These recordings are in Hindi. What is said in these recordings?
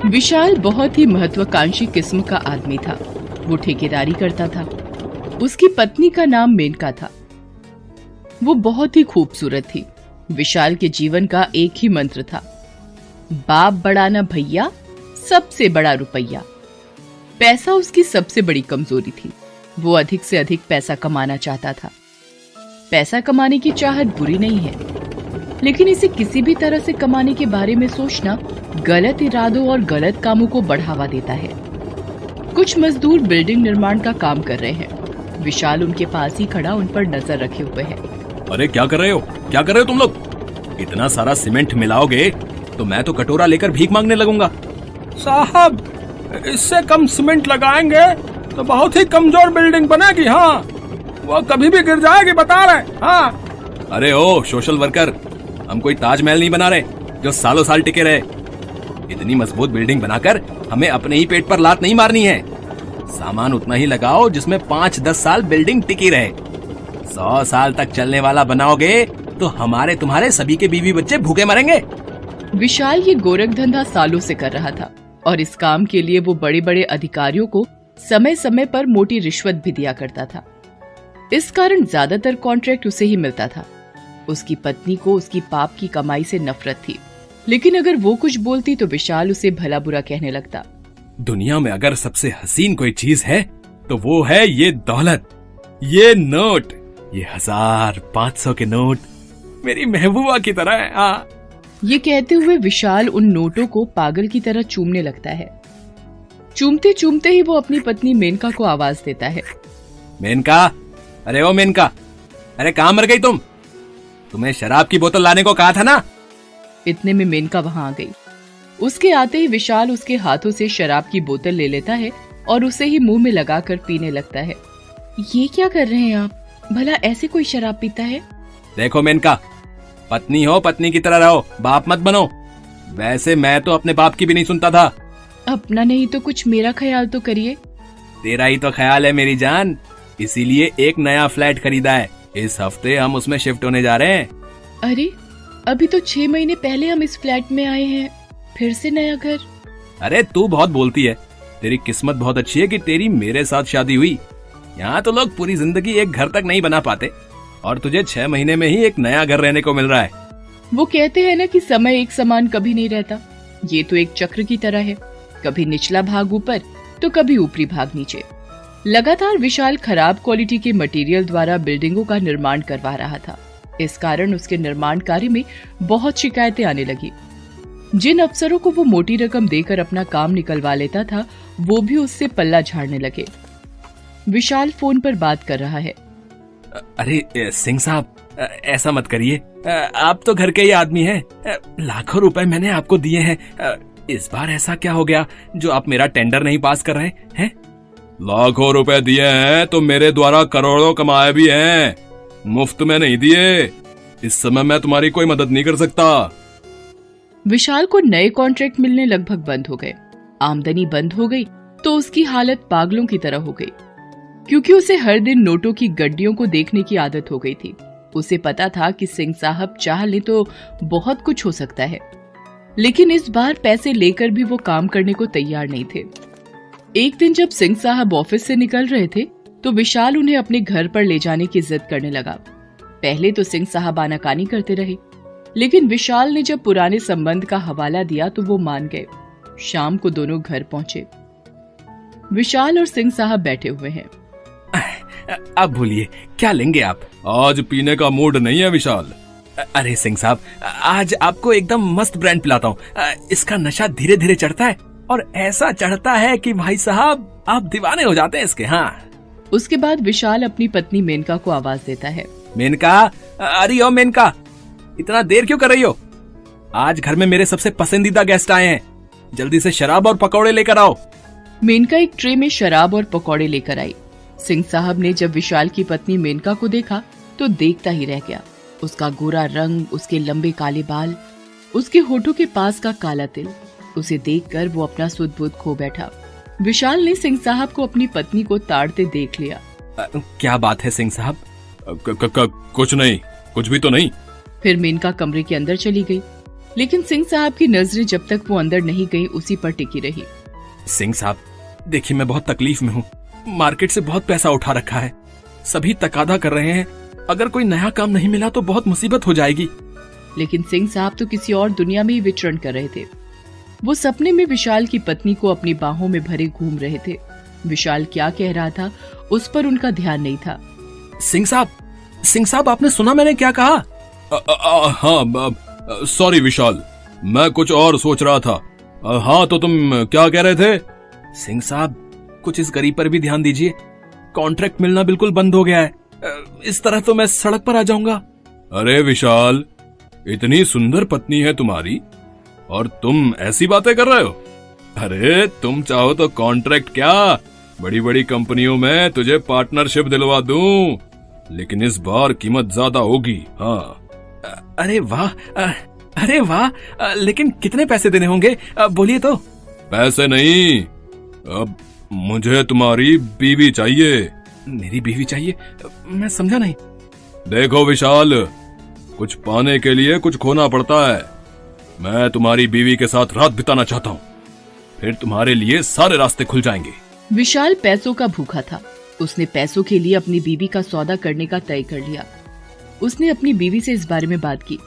विशाल बहुत ही महत्वाकांक्षी किस्म का आदमी था। वो ठेकेदारी करता था। उसकी पत्नी का नाम मेनका था। वो बहुत ही खूबसूरत थी। विशाल के जीवन का एक ही मंत्र था, बाप बड़ा ना भैया, सबसे बड़ा रुपया। पैसा उसकी सबसे बड़ी कमजोरी थी। वो अधिक से अधिक पैसा कमाना चाहता था। पैसा कमाने की चाहत बुरी नहीं है, लेकिन इसे किसी भी तरह से कमाने के बारे में सोचना गलत इरादों और गलत कामों को बढ़ावा देता है। कुछ मजदूर बिल्डिंग निर्माण का काम कर रहे हैं। विशाल उनके पास ही खड़ा उन पर नजर रखे हुए है। अरे क्या कर रहे हो, क्या कर रहे हो तुम लोग? इतना सारा सीमेंट मिलाओगे तो मैं तो कटोरा लेकर भीख मांगने लगूंगा। साहब, इससे कम सीमेंट लगाएंगे तो बहुत ही कमजोर बिल्डिंग बनेगी। हाँ, वो कभी भी गिर जाएगी, बता रहे। हाँ। अरे ओ सोशल वर्कर, हम कोई ताजमहल नहीं बना रहे जो सालों साल टिके रहे। इतनी मजबूत बिल्डिंग बनाकर हमें अपने ही पेट पर लात नहीं मारनी है। सामान उतना ही लगाओ जिसमें 5-10 साल बिल्डिंग टिकी रहे। 100 साल तक चलने वाला बनाओगे तो हमारे तुम्हारे सभी के बीवी बच्चे भूखे मरेंगे। विशाल ये गोरख धंधा सालों से कर रहा था और इस काम के लिए वो बड़े बड़े अधिकारियों को समय समय पर मोटी रिश्वत भी दिया करता था। इस कारण ज्यादातर कॉन्ट्रैक्ट उसे ही मिलता था। उसकी पत्नी को उसकी पाप की कमाई से नफरत थी, लेकिन अगर वो कुछ बोलती तो विशाल उसे भला बुरा कहने लगता। दुनिया में अगर सबसे हसीन कोई चीज है तो वो है ये दौलत, ये नोट, ये 1000-500 के नोट मेरी महबूबा की तरह है। हाँ। ये कहते हुए विशाल उन नोटों को पागल की तरह चूमने लगता है। चूमते चूमते ही वो अपनी पत्नी मेनका को आवाज देता है। मेनका, अरे ओ मेनका, अरे कहाँ मर गई तुम? तुम्हें शराब की बोतल लाने को कहा था ना? इतने में मेनका वहां आ गई। उसके आते ही विशाल उसके हाथों से शराब की बोतल ले लेता है और उसे ही मुंह में लगाकर पीने लगता है। ये क्या कर रहे हैं आप? भला ऐसे कोई शराब पीता है? देखो मेनका, पत्नी हो पत्नी की तरह रहो, बाप मत बनो। वैसे मैं तो अपने बाप की भी नहीं सुनता था। अपना नहीं तो कुछ मेरा ख्याल तो करिए। तेरा ही तो ख्याल है मेरी जान, इसीलिए एक नया फ्लैट खरीदा है। इस हफ्ते हम उसमें शिफ्ट होने जा रहे हैं। अरे, अभी तो 6 महीने पहले हम इस फ्लैट में आए हैं, फिर से नया घर? अरे तू बहुत बोलती है। तेरी किस्मत बहुत अच्छी है कि तेरी मेरे साथ शादी हुई। यहाँ तो लोग पूरी जिंदगी एक घर तक नहीं बना पाते और तुझे 6 महीने में ही एक नया घर रहने को मिल रहा है। वो कहते हैं ना कि समय एक समान कभी नहीं रहता। ये तो एक चक्र की तरह है, कभी निचला भाग ऊपर तो कभी ऊपरी भाग नीचे। लगातार विशाल खराब क्वालिटी के मटेरियल द्वारा बिल्डिंगों का निर्माण करवा रहा था। इस कारण उसके निर्माण कार्य में बहुत शिकायतें आने लगी। जिन अफसरों को वो मोटी रकम देकर अपना काम निकलवा लेता था, वो भी उससे पल्ला झाड़ने लगे। विशाल फोन पर बात कर रहा है। अरे सिंह साहब, ऐसा मत करिए। आप तो घर के ही आदमी हैं। लाखों रुपए मैंने आपको दिए हैं। इस बार ऐसा क्या हो गया जो आप मेरा टेंडर नहीं पास कर रहे हैं? लाखों रुपए दिए हैं तो मेरे द्वारा करोड़ों कमाए भी हैं। मुफ्त में नहीं दिए। इस समय मैं तुम्हारी कोई मदद नहीं कर सकता। विशाल को नए कॉन्ट्रैक्ट मिलने लगभग बंद हो गए। आमदनी बंद हो गई तो उसकी हालत पागलों की तरह हो गई, क्योंकि उसे हर दिन नोटों की गड्डियों को देखने की आदत हो गई थी। उसे पता था कि सिंह साहब चाह ले तो बहुत कुछ हो सकता है, लेकिन इस बार पैसे लेकर भी वो काम करने को तैयार नहीं थे। एक दिन जब सिंह साहब ऑफिस से निकल रहे थे तो विशाल उन्हें अपने घर पर ले जाने की जिद करने लगा। पहले तो सिंह साहब आनाकानी करते रहे, लेकिन विशाल ने जब पुराने संबंध का हवाला दिया तो वो मान गए। शाम को दोनों घर पहुंचे। विशाल और सिंह साहब बैठे हुए हैं। अब बोलिए, क्या लेंगे आप? आज पीने का मूड नहीं है विशाल। अरे सिंह साहब, आज आपको एकदम मस्त ब्रांड पिलाता हूँ। इसका नशा धीरे धीरे चढ़ता है और ऐसा चढ़ता है कि भाई साहब आप दीवाने हो जाते हैं इसके। हाँ। उसके बाद विशाल अपनी पत्नी मेनका को आवाज देता है। मेनका, अरे ओ मेनका, इतना देर क्यों कर रही हो? आज घर में मेरे सबसे पसंदीदा गेस्ट आए हैं, जल्दी से शराब और पकौड़े लेकर आओ। मेनका एक ट्रे में शराब और पकौड़े लेकर आई। सिंह साहब ने जब विशाल की पत्नी मेनका को देखा तो देखता ही रह गया। उसका गोरा रंग, उसके लंबे काले बाल, उसके होठों के पास का काला तिल, उसे देखकर वो अपना सुध बुध खो बैठा। विशाल ने सिंह साहब को अपनी पत्नी को ताड़ते देख लिया। क्या बात है सिंह साहब? कुछ नहीं, कुछ भी तो नहीं। फिर मेनका कमरे के अंदर चली गई। लेकिन सिंह साहब की नजरें जब तक वो अंदर नहीं गई उसी पर टिकी रही। सिंह साहब, देखिए मैं बहुत तकलीफ में हूँ। मार्केट से बहुत पैसा उठा रखा है, सभी तकादा कर रहे हैं। अगर कोई नया काम नहीं मिला तो बहुत मुसीबत हो जाएगी। लेकिन सिंह साहब तो किसी और दुनिया में ही विचरण कर रहे थे। वो सपने में विशाल की पत्नी को अपनी बाहों में भरे घूम रहे थे। विशाल क्या कह रहा था उस पर उनका ध्यान नहीं था। सिंह साहब, आपने सुना मैंने क्या कहा? हाँ, सॉरी विशाल, मैं कुछ और सोच रहा था। हाँ, तो तुम क्या कह रहे थे? सिंह साहब, कुछ इस गरीब पर भी ध्यान दीजिए। कॉन्ट्रैक्ट मिलना बिल्कुल बंद हो गया है। इस तरह तो मैं सड़क पर आ जाऊंगा। अरे विशाल, इतनी सुंदर पत्नी है तुम्हारी और तुम ऐसी बातें कर रहे हो? अरे तुम चाहो तो कॉन्ट्रैक्ट क्या, बड़ी बड़ी कंपनियों में तुझे पार्टनरशिप दिलवा दूं, लेकिन इस बार कीमत ज्यादा होगी। हाँ। अरे वाह, लेकिन कितने पैसे देने होंगे? बोलिए तो। पैसे नहीं, अब मुझे तुम्हारी बीवी चाहिए। मेरी बीवी चाहिए? मैं समझा नहीं। देखो विशाल, कुछ पाने के लिए कुछ खोना पड़ता है। मैं तुम्हारी बीवी के साथ रात बिताना चाहता हूँ, फिर तुम्हारे लिए सारे रास्ते खुल जाएंगे। विशाल पैसों का भूखा था। उसने पैसों के लिए अपनी बीवी का सौदा करने का तय कर लिया। उसने अपनी बीवी से इस बारे में बात की।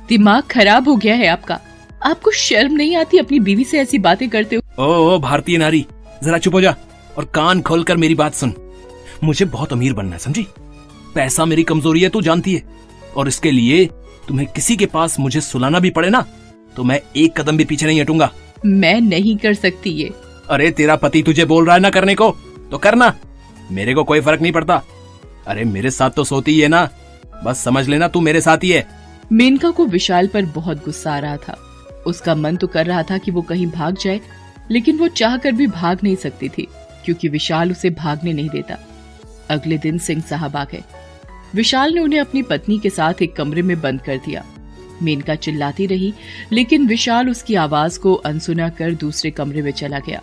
दिमाग खराब हो गया है आपका? आपको शर्म नहीं आती अपनी बीवी से ऐसी बातें करते हो? ओ भारतीय नारी, जरा चुप हो जा और कान खोलकर मेरी बात सुन। मुझे बहुत अमीर बनना है, समझी? पैसा मेरी कमजोरी है, तू जानती है। और इसके लिए तुम्हें किसी के पास मुझे सुलाना भी पड़े ना, तो मैं एक कदम भी पीछे नहीं हटूंगा। मैं नहीं कर सकती ये। अरे तेरा पति तुझे बोल रहा है ना करने को, तो करना, मेरे को कोई फर्क नहीं पड़ता। अरे मेरे साथ तो सोती ही है ना, बस समझ लेना तू मेरे साथ ही है। मेनका को विशाल पर बहुत गुस्सा आ रहा था। उसका मन तो कर रहा था कि वो कहीं भाग जाए, लेकिन वो चाहकर भी भाग नहीं सकती थी क्योंकि विशाल उसे भागने नहीं देता। अगले दिन सिंह साहब आ गए। विशाल ने उन्हें अपनी पत्नी के साथ एक कमरे में बंद कर दिया। मेनका चिल्लाती रही, लेकिन विशाल उसकी आवाज को अनसुना कर दूसरे कमरे में चला गया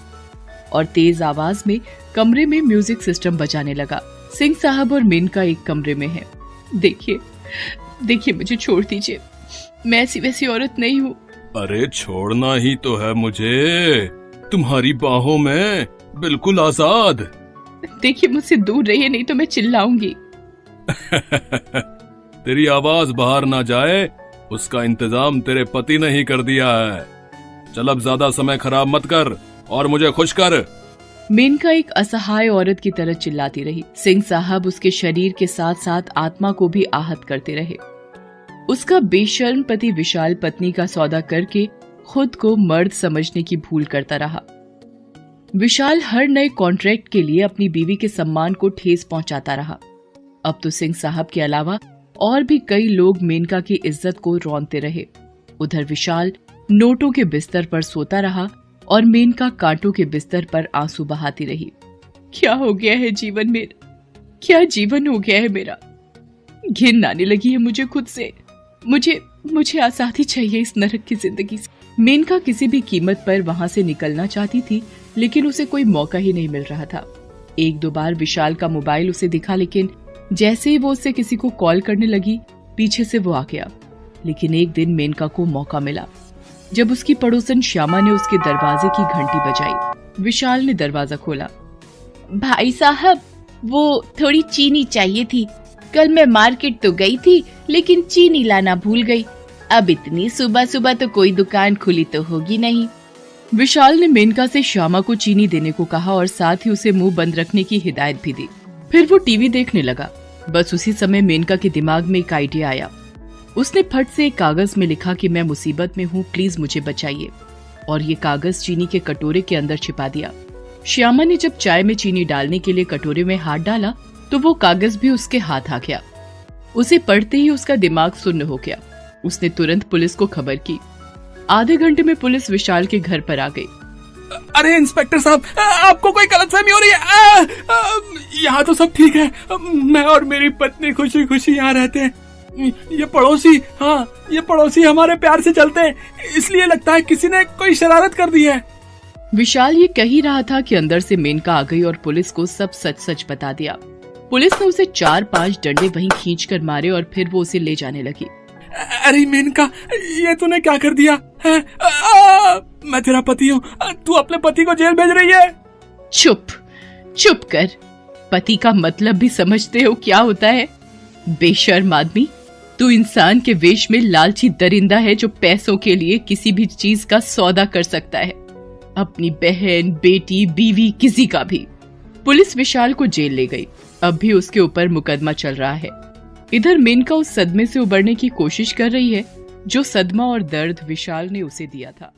और तेज आवाज में कमरे में म्यूजिक सिस्टम बजाने लगा। सिंह साहब और मेनका एक कमरे में हैं। देखिए मुझे छोड़ दीजिए, मैं ऐसी वैसी औरत नहीं हूँ। अरे छोड़ना ही तो है मुझे, तुम्हारी बाहों में बिल्कुल आजाद। देखिए मुझसे दूर रहिए, नहीं तो मैं चिल्लाऊंगी। तेरी आवाज बाहर ना जाए उसका इंतजाम तेरे पति ने ही कर दिया है। चल अब ज्यादा समय खराब मत कर और मुझे खुश कर। मेनका एक असहाय औरत की तरह चिल्लाती रही। सिंह साहब उसके शरीर के साथ साथ आत्मा को भी आहत करते रहे। उसका बेशर्म पति विशाल पत्नी का सौदा करके खुद को मर्द समझने की भूल करता रहा। विशाल हर नए कॉन्ट्रैक्ट के लिए अपनी बीवी के सम्मान को ठेस पहुंचाता रहा। अब तो सिंह साहब के अलावा और भी कई लोग मेनका की इज्जत को रौंदते रहे। उधर विशाल नोटों के बिस्तर पर सोता रहा और मेनका कांटों के बिस्तर पर आंसू बहाती रही। क्या हो गया है जीवन में, क्या जीवन हो गया है मेरा। घिन आने लगी है मुझे खुद से। मुझे आजादी चाहिए इस नरक की जिंदगी से। मेनका किसी भी कीमत पर वहां से निकलना चाहती थी, लेकिन उसे कोई मौका ही नहीं मिल रहा था। एक दो बार विशाल का मोबाइल उसे दिखा, लेकिन जैसे ही वो उससे किसी को कॉल करने लगी, पीछे से वो आ गया। लेकिन एक दिन मेनका को मौका मिला जब उसकी पड़ोसन श्यामा ने उसके दरवाजे की घंटी बजाई। विशाल ने दरवाजा खोला। भाई साहब, वो थोड़ी चीनी चाहिए थी। कल मैं मार्केट तो गई थी, लेकिन चीनी लाना भूल गई। अब इतनी सुबह सुबह तो कोई दुकान खुली तो होगी नहीं। विशाल ने मेनका से श्यामा को चीनी देने को कहा और साथ ही उसे मुंह बंद रखने की हिदायत भी दी। फिर वो टीवी देखने लगा। बस उसी समय मेनका के दिमाग में एक आइडिया आया। उसने फट से एक कागज में लिखा कि मैं मुसीबत में हूँ, प्लीज मुझे बचाइए, और ये कागज चीनी के कटोरे के अंदर छिपा दिया। श्यामा ने जब चाय में चीनी डालने के लिए कटोरे में हाथ डाला तो वो कागज भी उसके हाथ आ गया। उसे पढ़ते ही उसका दिमाग सुन्न हो गया। उसने तुरंत पुलिस को खबर की। आधे घंटे में पुलिस विशाल के घर पर आ गई। अरे इंस्पेक्टर साहब, आपको कोई गलतफहमी हो रही है। यहाँ तो सब ठीक है, मैं और मेरी पत्नी खुशी खुशी यहाँ रहते हैं। ये पड़ोसी हमारे प्यार से चलते हैं, इसलिए लगता है किसी ने कोई शरारत कर दी है। विशाल ये कह ही रहा था कि अंदर से मेनका आ गई और पुलिस को सब सच सच बता दिया। पुलिस ने उसे 4-5 डंडे वहीं खींचकर मारे और फिर वो उसे ले जाने लगी। अरे मेनका, ये तूने क्या कर दिया है? मैं तेरा पति हूँ, तू अपने पति को जेल भेज रही है। चुप चुप कर। पति का मतलब भी समझते हो क्या होता है? बेशर्म आदमी, तू इंसान के वेश में लालची दरिंदा है जो पैसों के लिए किसी भी चीज का सौदा कर सकता है, अपनी बहन, बेटी, बीवी, किसी का भी। पुलिस विशाल को जेल ले गई। अब भी उसके ऊपर मुकदमा चल रहा है। इधर मेनका उस सदमे से उबरने की कोशिश कर रही है जो सदमा और दर्द विशाल ने उसे दिया था।